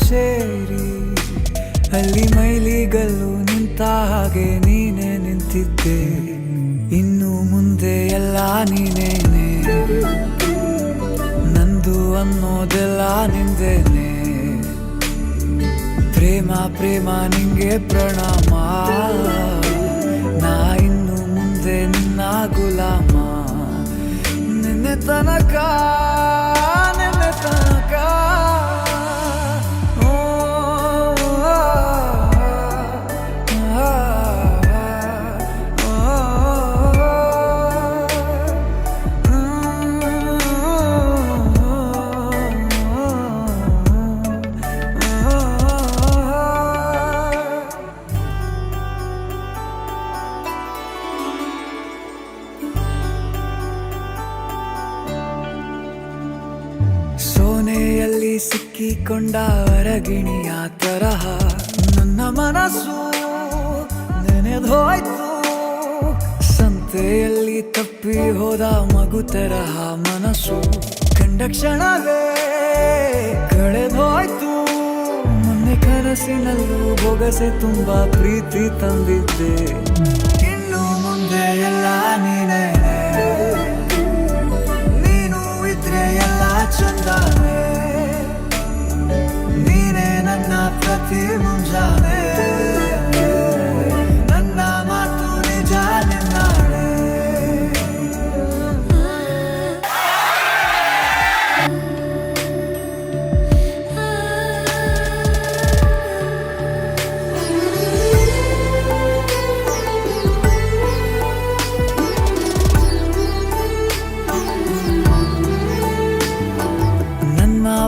ಸೇರಿ ಅಲ್ಲಿ ಮೈಲಿಗಲ್ಲು ನಿಂತ ಹಾಗೆ ನೀನೇ ನಿಂತಿದ್ದೆ. ಇನ್ನು ಮುಂದೆ ಎಲ್ಲ ನೀನೇನೆ, ನಂದು ಅನ್ನೋದೆಲ್ಲ ನಿಂದೇನೆ. ಪ್ರೇಮ ಪ್ರೇಮ ನಿಂಗೆ ಪ್ರಣಾಮ, ನಾ ಇನ್ನು ಮುಂದೆ ನಿನ್ನ ಗುಲಾಮ. ನಿನ್ನೆ ತನಕ ನಿನ್ನೆ ತನಕ ಸೋನೆಯಲ್ಲಿ ಸಿಕ್ಕಿಕೊಂಡ ಹೊರಗಿಣಿಯ ತರಹ ನನ್ನ ಮನಸ್ಸು ನೆನೆದೋಯ್ತು. ಸಂತೆಯಲ್ಲಿ ತಪ್ಪಿ ಹೋದ ಮಗು ತರಹ ಮನಸ್ಸು ಕಂಡ ಕ್ಷಣವೇ ಕಳೆದೋಯ್ತು. ಮೊನ್ನೆ ಕನಸಿನಲ್ಲೂ ಬೊಗಸೆ ತುಂಬಾ ಪ್ರೀತಿ ತಂದಿದ್ದೆ. ಇನ್ನು ಮುಂದೆ ಎಲ್ಲ ನೀನೇ, ನೀನು ಇದ್ರೆ ಎಲ್ಲ ಚಂದಾನೆ. ನೀನೇ ನನ್ನ ಪ್ರತಿ ಮುಂಜಾನೆ, ನನ್ನ ಮಾತು ನಿಜ ನಿನ್ನಾಳೆ.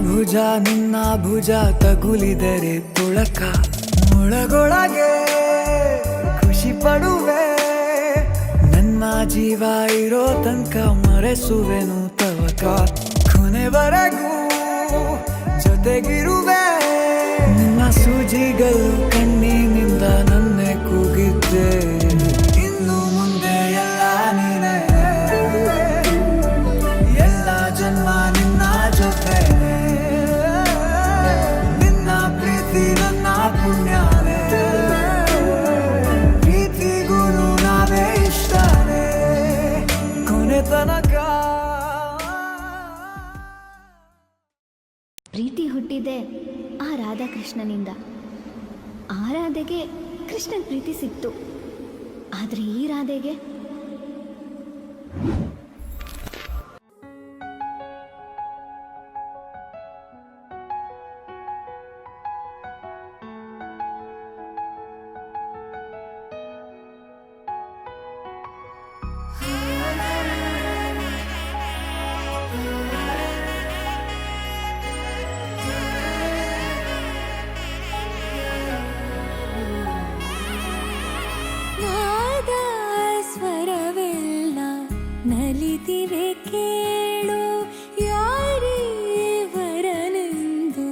ಭುಜ ನಿನ್ನ ಭುಜ ತಗುಲಿದರೆ ತುಳಕ ಒಳಗೊಳಗೆ ಖುಷಿ ಪಡುವೆ. ನನ್ನ ಜೀವ ಇರೋ ತನಕ ಮರೆಸುವೆನು ತವಕ, ಕೊನೆವರೆಗೂ ಜೊತೆಗಿರುವೆ. ನಿನ್ನ ಸೂಜಿಗಳು ಕಣ್ಣಿನಿಂದ ನನ್ನೆ ಕೂಗಿದ್ದೆ. ಇನ್ನು ಮುಂದೆ ಎಲ್ಲ ನೀನೇ, ಎಲ್ಲ ಜನ್ಮ ನಿನ್ನ ಜೊತೆ. ನನ್ನ ಪುಣ್ಯನೇ, ಪ್ರೀತಿಗೂನು ನಾವೇ ಇಷ್ಟನೇ ಕೊನೆ ತನಕ. ಪ್ರೀತಿ ಹುಟ್ಟಿದೆ ಆ ರಾಧಾಕೃಷ್ಣನಿಂದ. ಆ ರಾಧೆಗೆ ಕೃಷ್ಣನ್ ಪ್ರೀತಿ ಸಿಕ್ತು, ಆದರೆ ಈ ರಾಧೆಗೆ ನಲಿದಿವೆ ಕೇಳು, ಯಾರೇ ವರನೆಂದು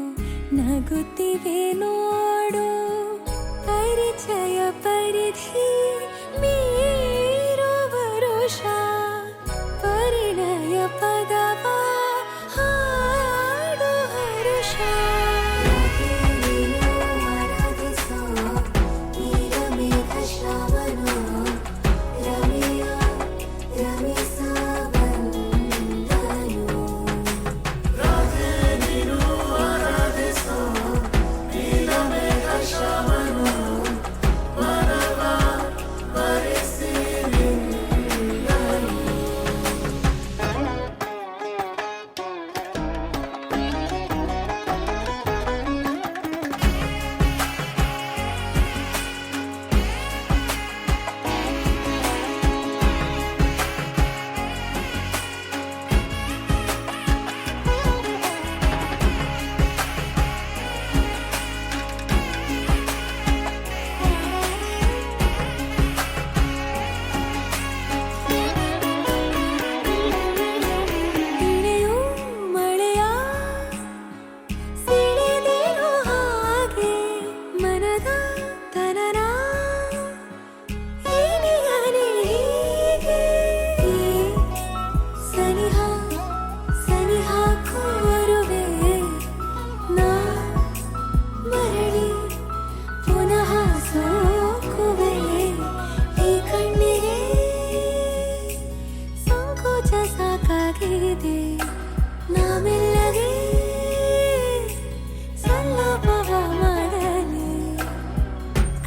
ನಗುತ್ತಿವೆ ನೋಡು. ಪರಿಚಯ ಪರಿಧಿ ಮೀರೋ ವರುಷ, ಪರಿಣಯ ಪದವ ಹಾಡು ಹರುಷ.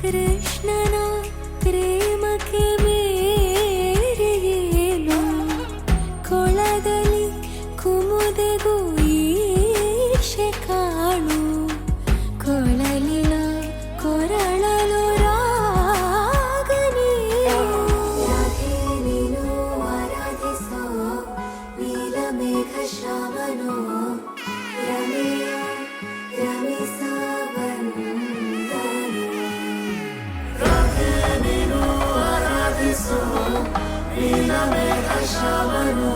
ಕೃಷ್ಣನ ಪ್ರೇಮಕ್ಕೆ ಮೇರೆಯೇನು ಕೊಳದಲ್ಲಿ ಕುಮುದೆಗೂ ಈಶೆ ಕಾಣು ಕೊಳಲಿನ ಕೊರಳಲು ರಾಗ ನೀನು ಆರಾಧಿಸೋ ನೀಲ ಮೇಘ ಶ್ರಾವಣೋ ರಮೆಯ ರಮಿಸ ನೀನು ಆರಾಧಿಸೋ ನೀಲ ಮೇಘ ಶ್ರಾವಣೋ